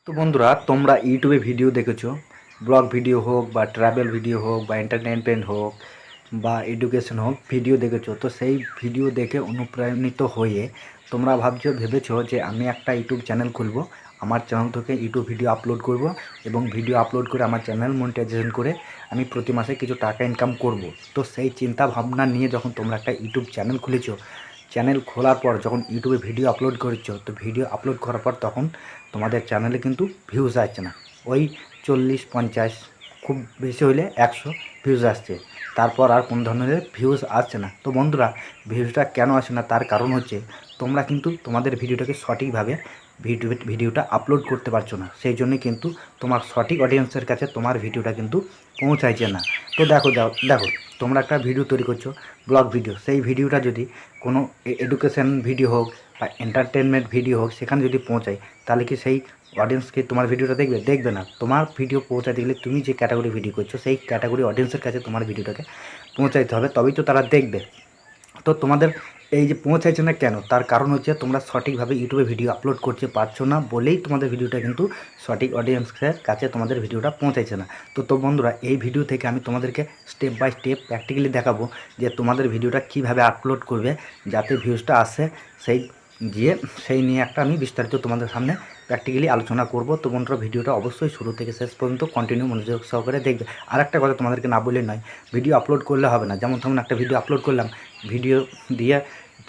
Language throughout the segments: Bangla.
তো বন্ধুরা, তোমরা ইউটিউবে ভিডিও দেখেছো, ব্লগ ভিডিও হোক বা ট্রাভেল ভিডিও হোক বা এন্টারটেনমেন্ট হোক বা এডুকেশন হোক, ভিডিও দেখেছো। তো সেই ভিডিও দেখে অনুপ্রাণিত হয়ে তোমরা ভেবেছো যে আমি একটা ইউটিউব চ্যানেল খুলবো, আমার চ্যানেল থেকে ইউটিউব ভিডিও আপলোড করব এবং ভিডিও আপলোড করে আমার চ্যানেল মনিটাইজেশন করে আমি প্রতি মাসে কিছু টাকা ইনকাম করব। তো সেই চিন্তা ভাবনা নিয়ে যখন তোমরা একটা ইউটিউব চ্যানেল খুলেছো, চ্যানেল খোলার পর যখন ইউটিউবে ভিডিও আপলোড করেছো, তো ভিডিও আপলোড করার পর তখন তোমাদের চ্যানেলে কিন্তু ভিউজ আসছে না। ওই 40-50, খুব বেশি হলে 100 ভিউজ আসছে, তারপর আর কোন ধরনের ভিউজ আসছে না। তো বন্ধুরা, ভিউজটা কেন আসে না তার কারণ হচ্ছে তোমরা কিন্তু তোমাদের ভিডিওটাকে সঠিকভাবে ভিডিওটা আপলোড করতে পারছো না। সেই জন্যই কিন্তু তোমার সঠিক অডিয়েন্সের কাছে তোমার ভিডিওটা কিন্তু পৌঁছাইছে না। তো দেখো দেখো, তোমরা একটা ভিডিও তৈরি করছো, ব্লগ ভিডিও, সেই ভিডিওটা যদি কোনো এডুকেশন ভিডিও হোক বা এন্টারটেনমেন্ট ভিডিও হোক সেখানে যদি পৌঁছায়, তাহলে কি সেই অডিয়েন্সকে তোমার ভিডিওটা দেখবে না। তোমার ভিডিও পৌঁছাতে গেলে তুমি যে ক্যাটাগরি ভিডিও করছো সেই ক্যাটাগরি অডিয়েন্সের কাছে তোমার ভিডিওটাকে পৌঁছাইতে হবে, তবেই তো তারা দেখবে। তো তোমাদের এই যে পৌঁছাইছে না কেন, তার কারণ হচ্ছে তোমরা সঠিকভাবে ইউটিউবে ভিডিও আপলোড করতে পারছো না বলেই তোমাদের ভিডিওটা কিন্তু সঠিক অডিয়েন্সের কাছে তোমাদের ভিডিওটা পৌঁছাইছে না। তো বন্ধুরা, এই ভিডিও থেকে আমি তোমাদেরকে স্টেপ বাই স্টেপ প্র্যাকটিক্যালি দেখাবো যে তোমাদের ভিডিওটা কীভাবে আপলোড করবে যাতে ভিউজটা আসে, সেই সেই নিয়ে একটা আমি বিস্তারিত তোমাদের সামনে প্র্যাকটিক্যালি আলোচনা করব। তো বন্ধুরা, ভিডিওটা অবশ্যই শুরু থেকে শেষ পর্যন্ত কন্টিনিউ মনোযোগ সহকারে দেখবে। আর একটা কথা তোমাদেরকে না বললে নয়, ভিডিও আপলোড করলে হবে না। যেমন ধরুন একটা ভিডিও আপলোড করলাম, ভিডিও দিয়ে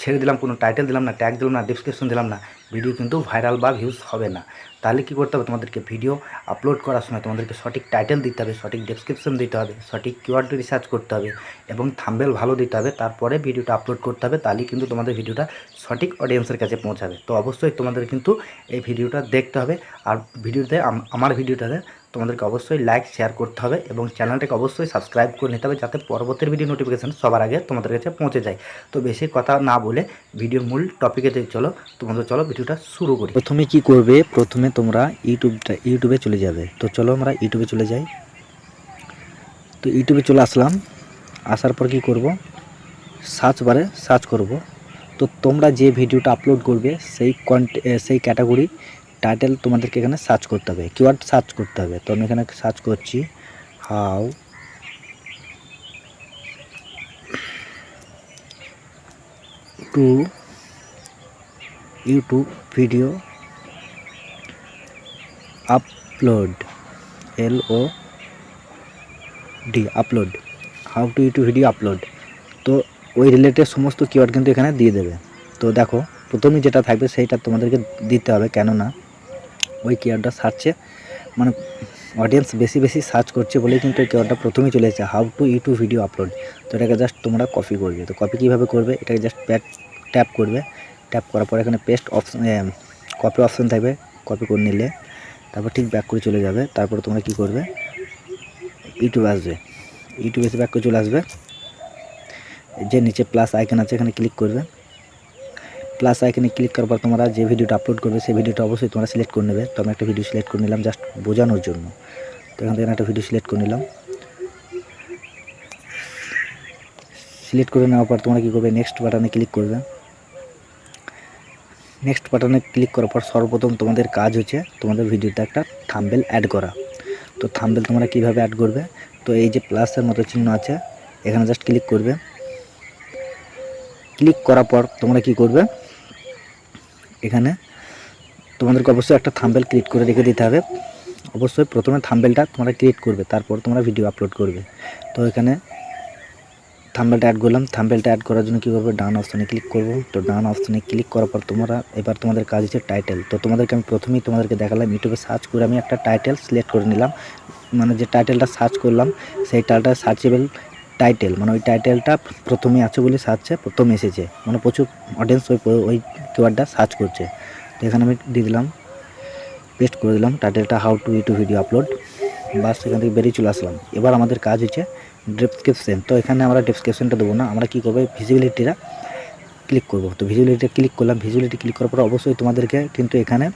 ছেড়ে দিলাম, কোনো টাইটেল দিলাম না, ট্যাগ দিলাম না, ডেসক্রিপশন দিলাম না, ভিডিও কিন্তু ভাইরাল বা ভিউজ হবে না। তাহলে কী করতে হবে, তোমাদেরকে ভিডিও আপলোড করার সময় তোমাদেরকে সঠিক টাইটেল দিতে হবে, সঠিক ডেসক্রিপশন দিতে হবে, সঠিক কিওয়ার্ড রিসার্চ করতে হবে এবং থাম্বনেল ভালো দিতে হবে, তারপরে ভিডিওটা আপলোড করতে হবে। তাহলেই কিন্তু তোমাদের ভিডিওটা সঠিক অডিয়েন্সের কাছে পৌঁছাবে। তো অবশ্যই তোমাদের কিন্তু এই ভিডিওটা দেখতে হবে। আর ভিডিওতে আমার ভিডিওটাতে তোমাদেরকে অবশ্যই লাইক শেয়ার করতে হবে এবং চ্যানেলটাকে অবশ্যই সাবস্ক্রাইব করে নিতে হবে, যাতে পরবর্তী ভিডিও নোটিফিকেশান সবার আগে তোমাদের কাছে পৌঁছে যায়। তো বেশি কথা না বলে ভিডিওর মূল টপিকেতে চলো ভিডিওটা শুরু করি। প্রথমে কি করবে, প্রথমে তোমরা ইউটিউবে চলে যাবে। তো চলো আমরা ইউটিউবে চলে যাই। তো ইউটিউবে চলে আসলাম, আসার পর কি করব, সার্চ বারে সার্চ করব। তো তোমরা যে ভিডিওটা আপলোড করবে সেই ক্যাটাগরি টাইটেল তোমাদেরকে এখানে সার্চ করতে হবে, কিওয়ার্ড সার্চ করতে হবে। তো আমি এখানে সার্চ করছি how to YouTube video upload, upload, how to YouTube video upload. তো ওই রিলেটেড সমস্ত কিওয়ার্ড কিন্তু এখানে দিয়ে দেবে। তো দেখো, প্রথমেই যেটা থাকবে সেইটা তোমাদেরকে দিতে হবে, কেননা ওই কিওয়ার্ডটা সার্চে মানে অডিয়েন্স বেশি সার্চ করছে বলেই কিন্তু ওই কিওয়ার্ডটা প্রথমেই চলে এসেছে, how to YouTube video upload. তো এটাকে জাস্ট তোমরা কপি করবে। তো কপি কীভাবে করবে, এটাকে জাস্ট ট্যাপ করবে। ট্যাপ করার পর এখানে পেস্ট অপশন, কপি অপশন থাকবে, কপি করে নিলে তারপর ঠিক ব্যাক করে চলে যাবে। তারপর তোমরা কি করবে, ইউটিউব আসবে, ইউটিউবে এসে ব্যাক করে চলে আসবে, যে নিচে প্লাস আইকন আছে এখানে ক্লিক করবে। প্লাস আইকনে ক্লিক করার পর তোমরা যে ভিডিওটা আপলোড করবে সেই ভিডিওটা অবশ্যই তোমরা সিলেক্ট করে নেবে। তো আমি একটা ভিডিও সিলেক্ট করে নিলাম জাস্ট বোঝানোর জন্য। তো এখান থেকে একটা ভিডিও সিলেক্ট করে নিলাম। সিলেক্ট করে নেওয়ার পর তোমরা কী করবে, নেক্সট বাটনে ক্লিক করবে। নেক্সট বাটনে ক্লিক করার পর সর্বপ্রথম তোমাদের কাজ হচ্ছে তোমাদের ভিডিওতে একটা থাম্বনেল অ্যাড করা। তো থাম্বনেল তোমরা কীভাবে অ্যাড করবে, তো এই যে প্লাসের মতো চিহ্ন আছে এখানে জাস্ট ক্লিক করবে। ক্লিক করার পর তোমরা কি করবে, এখানে তোমাদেরকে অবশ্যই একটা থাম্বনেল ক্রিয়েট করে রেখে দিতে হবে। অবশ্যই প্রথমে থাম্বনেলটা তোমরা ক্রিয়েট করবে, তারপর তোমরা ভিডিও আপলোড করবে। তো এখানে থাম্বনেলটা অ্যাড করলাম। থাম্বনেলটা অ্যাড করার জন্য কী করবো, ডান অপশানে ক্লিক করব। তো ডান অপশানে ক্লিক করার পর এবার তোমাদের কাজ হচ্ছে টাইটেল। তো তোমাদেরকে আমি প্রথমেই তোমাদেরকে দেখালাম, ইউটিউবে সার্চ করে আমি একটা টাইটেল সিলেক্ট করে নিলাম। মানে যে টাইটেলটা সার্চ করলাম সেই টাইটেলটা সার্চেবল টাইটেল, মানে ওই টাইটেলটা প্রথমে আছে বলে সার্চে প্রথমে এসেছে, মানে প্রচুর অডিয়েন্স ওই কিওয়ার্ডটা সার্চ করছে। তো এখানে আমি দিয়ে দিলাম, পেস্ট করে দিলাম টাইটেলটা, how to YouTube video upload. বাস সেখান থেকে বেরিয়ে চলে আসলাম। এবার আমাদের কাজ হচ্ছে ডেসক্রিপশন। তো এখানে আমরা ডেসক্রিপশনটা দেবো না, আমরা কী করবো, ভিজিবিলিটিটা ক্লিক করব। তো ভিজিবিলিটি ক্লিক করলাম। ভিজিবিলিটি ক্লিক করার পর অবশ্যই তোমাদেরকে কিন্তু এখানে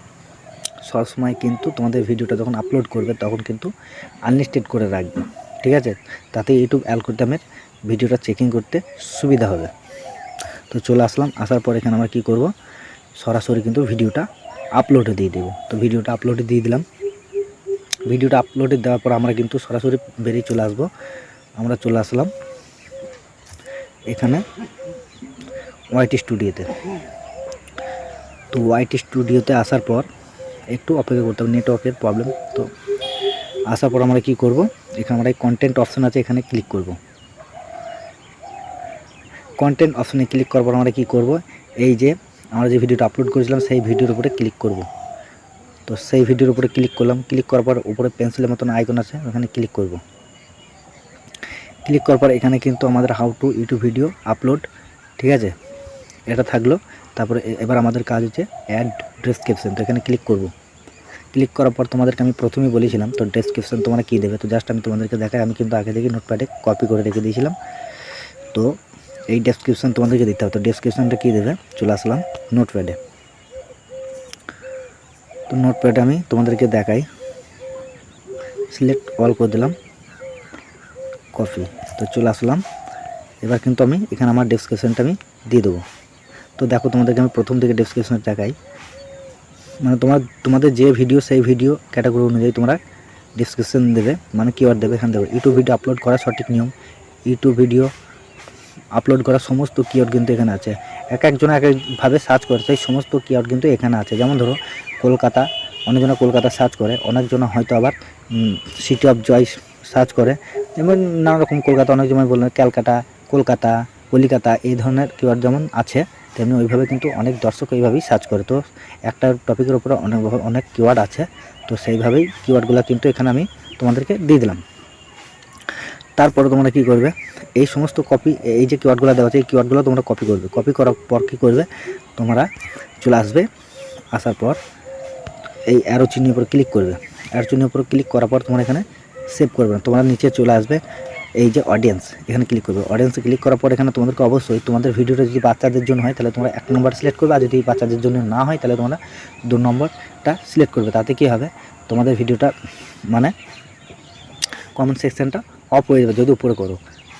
সবসময় কিন্তু তোমাদের ভিডিওটা যখন আপলোড করবে তখন কিন্তু আনলিস্টেড করে রাখবে, ঠিক আছে, তাতে ইউটিউব অ্যালগরিদমের ভিডিওটা চেকিং করতে সুবিধা হবে। তো চলে আসলাম, আসার পর এখানে আমরা কী করব, সরাসরি কিন্তু ভিডিওটা আপলোডে দিয়ে দেবো। তো ভিডিওটা আপলোডে দিয়ে দিলাম। ভিডিওটা আপলোডে দেওয়ার পর আমরা কিন্তু সরাসরি বেরিয়ে চলে আসবো। আমরা চলে আসলাম এখানে ওয়াইটি স্টুডিওতে। তো ওয়াইটি স্টুডিওতে আসার পর একটু অপেক্ষা করতে হবে, নেটওয়ার্কের প্রবলেম। তো আসার পর আমরা কি করব, এখানে আমরা কন্টেন্ট অপশন আছে, এখানে ক্লিক করব। কন্টেন্ট অপশনে ক্লিক করার পর আমরা কি করব, এই যে আমরা যে ভিডিওটা আপলোড করেছিলাম সেই ভিডিওর উপরে ক্লিক করব। তো সেই ভিডিওর উপরে ক্লিক করলাম। ক্লিক করার পর উপরে পেন্সিলের মতন আইকন আছে, ওখানে ক্লিক করব। ক্লিক করার পর এখানে কিন্তু আমাদের how to YouTube video upload, ঠিক আছে, এটা থাকলো। তারপরে এবার আমাদের কাজ হচ্ছে অ্যাড ডেসক্রিপশন। তো এখানে ক্লিক করব। ক্লিক করার পর তোমাদেরকে আমি প্রথমেই বলেছিলাম তো ডেসক্রিপশন তোমরা কী দেবে। তো জাস্ট আমি তোমাদেরকে দেখাই, আমি কিন্তু আগে থেকে নোটপ্যাডে কপি করে রেখে দিয়েছিলাম। তো এই ডেসক্রিপশন তোমাদেরকে দিতে হবে। তো ডেসক্রিপশনটা কী দেবে, চলে আসলাম নোটপ্যাডে। তো নোটপ্যাডে আমি তোমাদেরকে দেখাই, সিলেক্ট অল করে দিলাম, কপি। তো চলে আসলাম। এবার কিন্তু আমি এখানে আমার ডেসক্রিপশনটা আমি দিয়ে দেবো। তো দেখো তোমাদেরকে আমি প্রথম থেকে ডেসক্রিপশনটা দেখাই, মানে তোমাদের যে ভিডিও সেই ভিডিও ক্যাটাগরি অনুযায়ী তোমরা ডেসক্রিপশন দেবে, মানে কিওয়ার্ড দেবে। এখানে দেবে ইউটিউব ভিডিও আপলোড করার সঠিক নিয়ম, ইউটিউব ভিডিও আপলোড করার সমস্ত কিওয়ার্ড কিন্তু এখানে আছে। এক একজন এক একভাবে সার্চ করে, সেই সমস্ত কিওয়ার্ড কিন্তু এখানে আছে। যেমন ধরো কলকাতা, অনেকজনে কলকাতা সার্চ করে, অনেকজন হয়তো আবার সিটি অফ জয় সার্চ করে, যেমন নানা রকম কলকাতা, অনেকজন বললেন ক্যালকাটা, কলকাতা, কলিকাতা, এই ধরনের কিওয়ার্ড যেমন আছে, তেমনি ওইভাবে কিন্তু অনেক দর্শক এইভাবেই সার্চ করে। তো একটা টপিকের উপরে অনেক কিওয়ার্ড আছে, তো সেইভাবেই কিওয়ার্ডগুলো কিন্তু এখানে আমি তোমাদেরকে দিয়ে দিলাম। তারপরে তোমরা কী করবে, এই সমস্ত কপি, এই যে কিওয়ার্ডগুলো দেওয়া আছে এই কিওয়ার্ডগুলো তোমরা কপি করবে। কপি করার পর কী করবে, তোমরা চলে আসবে। আসার পর এই অ্যারো চিহ্নের উপর ক্লিক করবে। অ্যারো চিহ্নের উপর ক্লিক করার পর তোমরা এখানে সেভ করবে না, তোমরা নিচে চলে আসবে, এই যে অডিয়েন্স, এখানে ক্লিক করবে। অডিয়েন্সে ক্লিক করার পর এখানে তোমাদেরকে অবশ্যই তোমাদের ভিডিওটা যদি বাচ্চাদের জন্য হয় তাহলে তোমরা 1 নম্বর সিলেক্ট করবে, আর যদি বাচ্চাদের জন্য না হয় তাহলে তোমরা 2 নম্বরটা সিলেক্ট করবে। তাতে কী হবে, তোমাদের ভিডিওটা মানে কমেন্ট সেকশনটা অফ হয়ে যাবে যদি উপরে করো।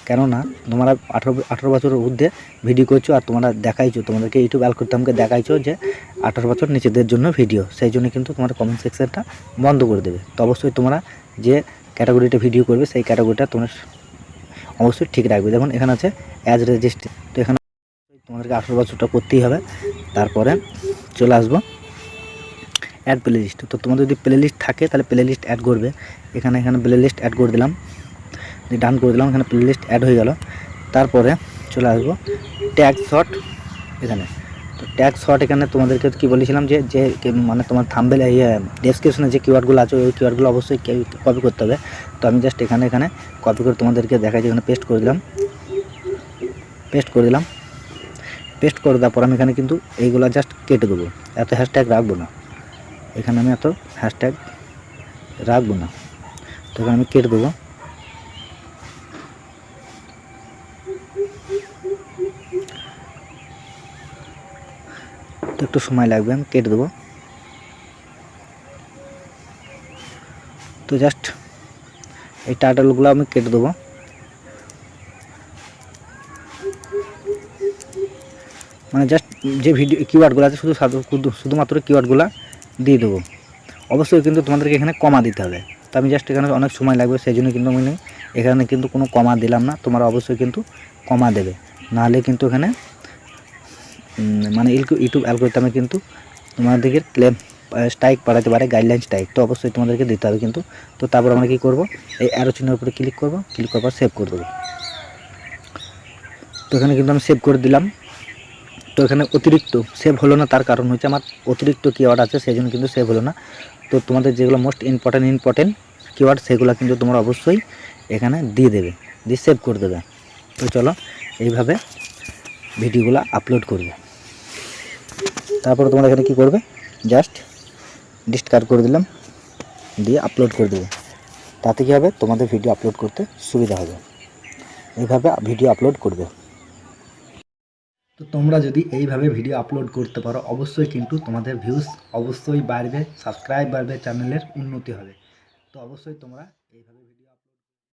কেননা তোমরা 18 বছরের ঊর্ধ্বে ভিডিও করছো, আর তোমরা দেখাইছো, তোমাদেরকে ইউটিউব অ্যালগরিদমকে দেখাইছো যে 18 বছর নিচেদের জন্য ভিডিও, সেই জন্য কিন্তু তোমার কমেন্ট সেকশনটা বন্ধ করে দেবে। তো অবশ্যই তোমরা যে ক্যাটাগরিটা ভিডিও করবে সেই ক্যাটাগরিটা তোমরা অবশ্যই ঠিক রাখবে। যেমন এখানে আছে অ্যাজ রেজিস্ট্রি, তো এখানে তোমাদেরকে 18 বছরটা করতেই হবে। তারপরে চলে আসবো অ্যাড প্লে লিস্ট। তো তোমাদের যদি প্লে লিস্ট থাকে তাহলে প্লে লিস্ট অ্যাড করবে। এখানে প্লে লিস্ট অ্যাড করে দিলাম, ডান করে দিলাম, এখানে প্লে লিস্ট অ্যাড হয়ে গেল। তারপরে চলে আসবো ট্যাগ শর্ট এখানে। তো ট্যাগ শর্ট এখানে তোমাদেরকে কি বলেছিলাম যে মানে তোমার থাম্বনেল ডেসক্রিপশনে যে কিওয়ার্ডগুলো আছে ওই কিওয়ার্ডগুলো অবশ্যই কপি করতে হবে। তো আমি জাস্ট এখানে কপি করে তোমাদেরকে দেখাই, যেখানে পেস্ট করে দিলাম। পেস্ট করে দেওয়ার পর আমি এখানে কিন্তু এইগুলো জাস্ট কেটে দেবো, এত হ্যাশট্যাগ রাখবো না। এখানে আমি এত হ্যাশট্যাগ রাখবো না, তো এখানে আমি কেটে দেবো। তো একটু সময় লাগবে, আমি কেটে দেবো। তো জাস্ট এই টাইটেলগুলো আমি কেটে দেবো। মানে জাস্ট যে ভিডিও কিওয়ার্ডগুলো আছে শুধুমাত্র কিওয়ার্ডগুলো দিয়ে দেবো। অবশ্যই কিন্তু তোমাদেরকে এখানে কমা দিতে হবে। তো আমি জাস্ট এখানে অনেক সময় লাগবে, সেই জন্য কিন্তু আমি এখানে কিন্তু কোনো কমা দিলাম না। তোমরা অবশ্যই কিন্তু কমা দেবে, নাহলে কিন্তু এখানে মানে ইউটিউব অ্যালগরিদমে কিন্তু তোমাদেরকে ক্লেম স্ট্রাইক পাঠাতে পারে, গাইডলাইন স্ট্রাইক। তো অবশ্যই তোমাদেরকে দিতে হবে কিন্তু। তো তারপর আমরা কী করবো, এই অ্যারো চিহ্নের উপরে ক্লিক করবো, ক্লিক করার পর সেভ করে দেবো। তো এখানে কিন্তু আমি সেভ করে দিলাম। তো এখানে অতিরিক্ত সেভ হলো না, তার কারণ হচ্ছে আমার অতিরিক্ত কিওয়ার্ড আছে, সেই জন্য কিন্তু সেভ হলো না। তো তোমাদের যেগুলো মোস্ট ইম্পর্টেন্ট কিওয়ার্ড সেগুলো কিন্তু তোমরা অবশ্যই এখানে দিয়ে দেবে, দিয়ে সেভ করে দেবে। তো চলো এইভাবে ভিডিওগুলো আপলোড করবে। তারপরে তোমরা এখানে কী করবে, জাস্ট ডিসকার্ড করে দিলাম, দিয়ে আপলোড করে দেবে। তাতে কী হবে, তোমাদের ভিডিও আপলোড করতে সুবিধা হবে। এইভাবে ভিডিও আপলোড করবে। তো তোমরা যদি এইভাবে ভিডিও আপলোড করতে পারো অবশ্যই কিন্তু তোমাদের ভিউজ অবশ্যই বাড়বে, সাবস্ক্রাইব বাড়বে, চ্যানেলের উন্নতি হবে। তো অবশ্যই তোমরা এইভাবে